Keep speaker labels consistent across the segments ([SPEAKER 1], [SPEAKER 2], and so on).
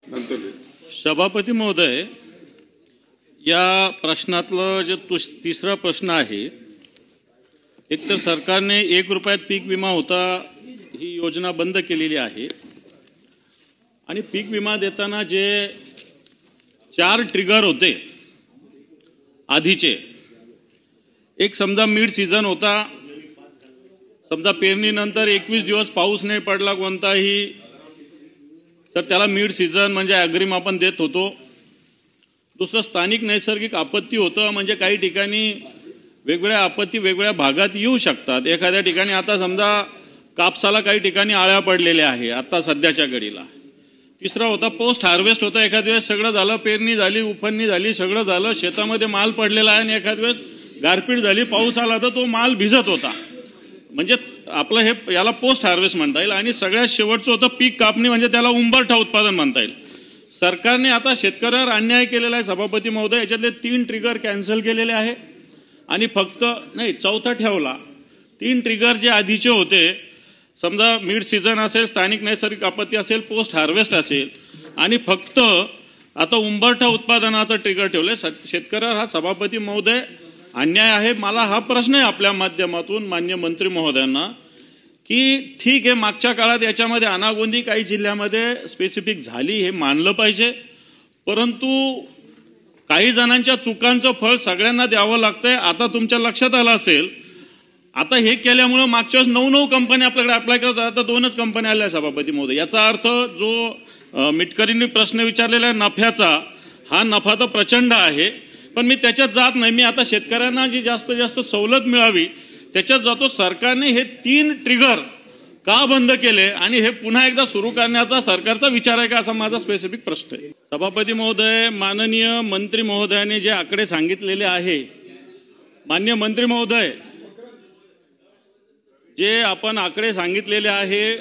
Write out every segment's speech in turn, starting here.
[SPEAKER 1] सभापती महोदय, या प्रश्नातलं जे तिसरा प्रश्न आहे, एक तर सरकारने 1 रुपयात पीक विमा होता ही योजना बंद केलेली आहे आणि पीक विमा देताना जे 4 ट्रिगर होते आधीचे, एक समजा मिड सीझन होता, समजा पेरणीनंतर 21 दिवस पाऊस नाही पडला कोणताही तर त्याला मिड सीझन म्हणजे अग्रिम आपण देत होतो. दुसरं स्थानिक नैसर्गिक आपत्ती होतं, म्हणजे काही ठिकाणी वेगवेगळ्या आपत्ती वेगवेगळ्या भागात येऊ शकतात. एखाद्या ठिकाणी आता समजा कापसाला काही ठिकाणी आळ्या पडलेल्या आहे आता सध्याच्या घडीला. तिसरा होता पोस्ट हार्वेस्ट होता, एखाद्या वेळेस सगळं झालं, पेरणी झाली, उफणणी झाली, सगळं झालं, शेतामध्ये माल पडलेला आहे आणि एखाद्या वेळेस गारपीट झाली, पाऊस आला तर तो माल भिजत होता, म्हणजे आपलं हे याला पोस्ट हार्वेस्ट म्हणता येईल. आणि सगळ्यात शेवटचं होतं पीक कापणी, म्हणजे त्याला उंबरठा उत्पादन म्हणता येईल. सरकारने आता शेतकऱ्यावर अन्याय केलेला आहे सभापती महोदय. याच्यातले 3 ट्रिगर कॅन्सल केलेले आहे आणि फक्त नाही चौथा ठेवला. 3 ट्रिगर जे आधीचे होते, समजा मिड सीझन असेल, स्थानिक नैसर्गिक आपत्ती असेल, पोस्ट हार्वेस्ट असेल आणि फक्त आता उंबरठा उत्पादनाचा ट्रिगर ठेवले. शेतकऱ्यावर हा सभापती महोदय अन्याय आहे. मला हा प्रश्न आहे आपल्या माध्यमातून मान्य मंत्री महोदयांना की ठीक आहे, मागच्या काळात याच्यामध्ये अनागोंदी काही जिल्ह्यामध्ये स्पेसिफिक झाली, हे मानलं पाहिजे, परंतु काही जणांच्या चुकांचं फळ सगळ्यांना द्यावं लागतंय. आता तुमच्या लक्षात आलं असेल, आता हे केल्यामुळे मागच्या वेळेस 9 कंपन्या आपल्याकडे अप्लाय करत, आता 2च कंपन्या आल्या सभापती महोदय. याचा अर्थ जो मिटकरींनी प्रश्न विचारलेला आहे नफ्याचा, हा नफा तर प्रचंड आहे, पण मी त्याच्यात जात नाही. मी आता शेतकऱ्यांना जी जास्तीत जास्त सवलत मिळावी त्याच्यात जातो. सरकारने हे 3 ट्रिगर का बंद केले आणि हे पुन्हा एकदा सुरू करण्याचा सरकारचा विचार आहे का, असा माझा स्पेसिफिक प्रश्न आहे. सभापती महोदय, माननीय मंत्री महोदयाने जे आकडे सांगितलेले आहे, मान्य मंत्री महोदय, जे आपण आकडे सांगितलेले आहे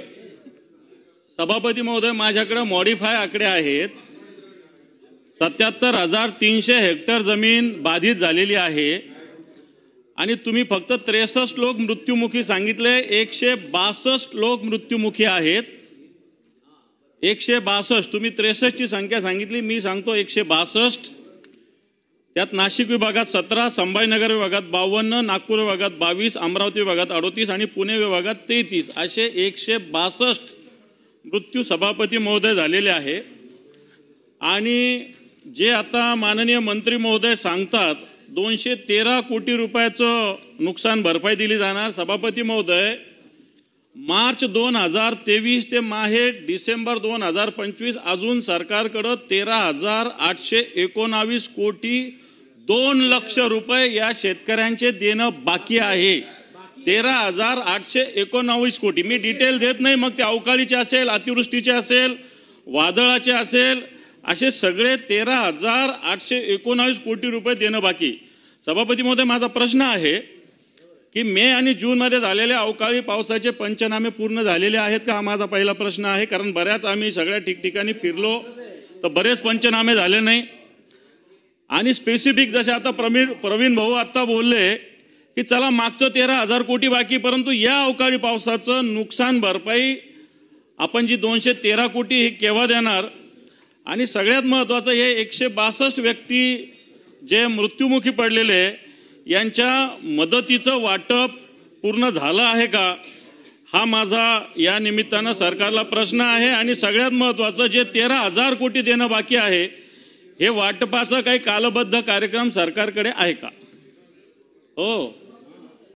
[SPEAKER 1] सभापती महोदय, माझ्याकडे मॉडिफाय आकडे आहेत. 77,300 हेक्टर जमीन बाधित झालेली आहे आणि तुम्ही फक्त 63 लोक मृत्युमुखी सांगितले. 162 लोक मृत्युमुखी आहेत. 162, तुम्ही 63 ची संख्या सांगितली, मी सांगतो 162. त्यात नाशिक विभागात 17, संभाजीनगर विभागात 52, नागपूर विभागात 22, अमरावती विभागात 38 आणि पुणे विभागात 33 असे 162 मृत्यू सभापती महोदय झालेले आहे. आणि जे आता माननीय मंत्री महोदय सांगतात 213 कोटी रुपयाचं नुकसान भरपाई दिली जाणार. सभापती महोदय, मार्च 2023 ते माहे डिसेंबर 2025 अजून सरकारकडे 13,819 कोटी 2 लक्ष रुपये या शेतकऱ्यांचे देणं बाकी आहे. 13,819 कोटी. मी डिटेल देत नाही, मग ते अवकाळीचे असेल, अतिवृष्टीचे असेल, वादळाचे असेल, असे सगळे 13,819 कोटी रुपये देणं बाकी. सभापती महोदय, माझा प्रश्न आहे की मे आणि जून मध्ये झालेल्या अवकाळी पावसाचे पंचनामे पूर्ण झालेले आहेत का, हा माझा पहिला प्रश्न आहे. कारण बऱ्याच आम्ही सगळ्या ठिकठिकाणी फिरलो तर बरेच पंचनामे झाले नाही. आणि स्पेसिफिक जसे आता प्रवीण भाऊ आता बोलले की चला मागचं 13,000 कोटी बाकी, परंतु या अवकाळी पावसाचं नुकसान भरपाई आपण जी 213 कोटी हे केव्हा देणार. आणि सगळ्यात महत्वाचं, हे 162 व्यक्ती जे मृत्युमुखी पडलेले यांच्या मदतीचं वाटप पूर्ण झालं आहे का, हा माझा या निमित्तानं सरकारला प्रश्न आहे. आणि सगळ्यात महत्वाचं, जे 13,000 कोटी देणं बाकी आहे, हे वाटपाचा काही कालबद्ध कार्यक्रम सरकारकडे आहे का. हो.